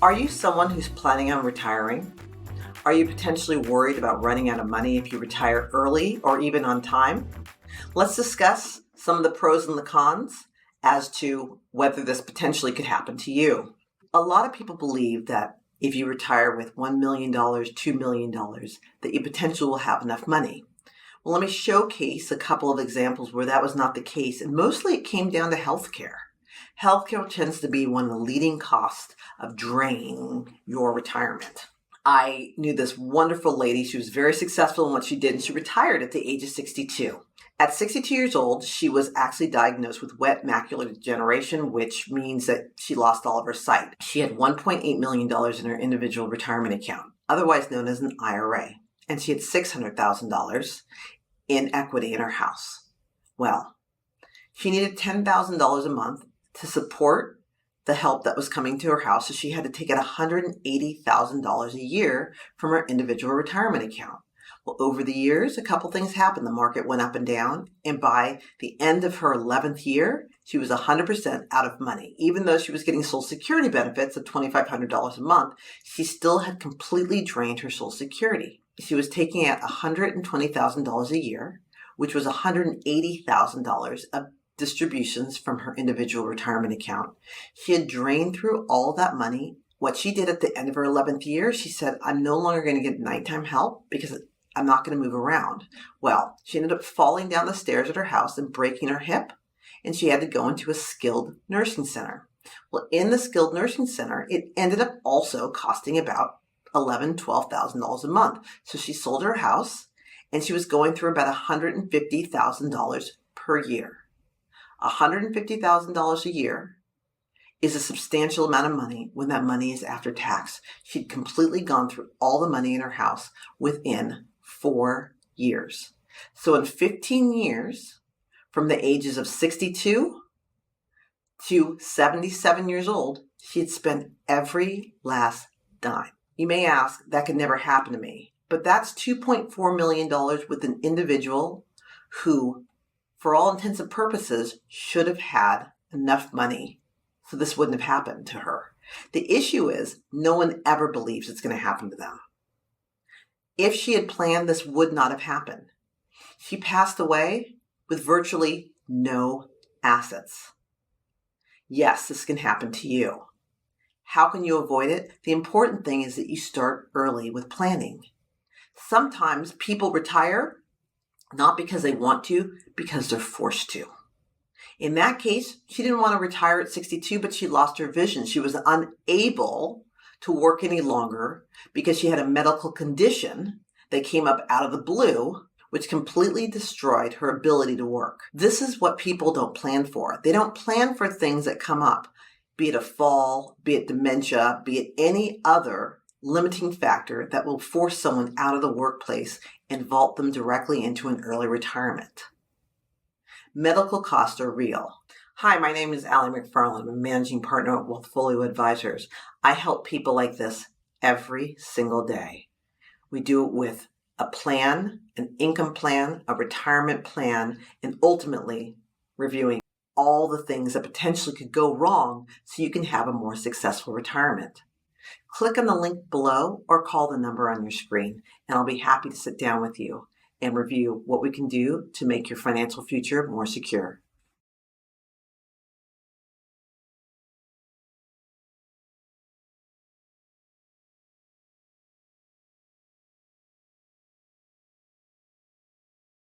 Are you someone who's planning on retiring? Are you potentially worried about running out of money if you retire early or even on time? Let's discuss some of the pros and the cons as to whether this potentially could happen to you. A lot of people believe that if you retire with $1 million, $2 million, that you potentially will have enough money. Well, let me showcase a couple of examples where that was not the case, and mostly it came down to healthcare. Healthcare tends to be one of the leading costs of draining your retirement. I knew this wonderful lady. She was very successful in what she did, and she retired at the age of 62. At 62 years old, she was actually diagnosed with wet macular degeneration, which means that she lost all of her sight. She had $1.8 million in her individual retirement account, otherwise known as an IRA, and she had $600,000 in equity in her house. Well, she needed $10,000 a month to support the help that was coming to her house, so she had to take out $180,000 a year from her individual retirement account. Well, over the years, a couple things happened. The market went up and down, and by the end of her 11th year, she was 100% out of money. Even though she was getting Social Security benefits of $2,500 a month, she still had completely drained her Social Security. She was taking out $120,000 a year, which was $180,000 of distributions from her individual retirement account. She had drained through all that money. What she did at the end of her 11th year, she said, I'm no longer going to get nighttime help because I'm not going to move around. Well, she ended up falling down the stairs at her house and breaking her hip, and she had to go into a skilled nursing center. Well, in the skilled nursing center, it ended up also costing about $11,000, $12,000 a month. So she sold her house, and she was going through about $150,000 per year. $150,000 a year is a substantial amount of money when that money is after tax. She'd completely gone through all the money in her house within 4 years. So in 15 years, from the ages of 62 to 77 years old, she had spent every last dime. You may ask, that could never happen to me. But that's $2.4 million with an individual who, for all intents and purposes, should have had enough money so this wouldn't have happened to her. The issue is no one ever believes it's going to happen to them. If she had planned, this would not have happened. She passed away with virtually no assets. Yes, this can happen to you. How can you avoid it? The important thing is that you start early with planning. Sometimes people retire not because they want to, because they're forced to. In that case, she didn't want to retire at 62, but she lost her vision. She was unable to work any longer because she had a medical condition that came up out of the blue, which completely destroyed her ability to work. This is what people don't plan for. They don't plan for things that come up, be it a fall, be it dementia, be it any other limiting factor that will force someone out of the workplace and vault them directly into an early retirement. Medical costs are real. Hi, my name is Aly McFarlane. I'm a managing partner at Wealthfolio Advisors. I help people like this every single day. We do it with a plan, an income plan, a retirement plan, and ultimately reviewing all the things that potentially could go wrong so you can have a more successful retirement. Click on the link below or call the number on your screen, and I'll be happy to sit down with you and review what we can do to make your financial future more secure.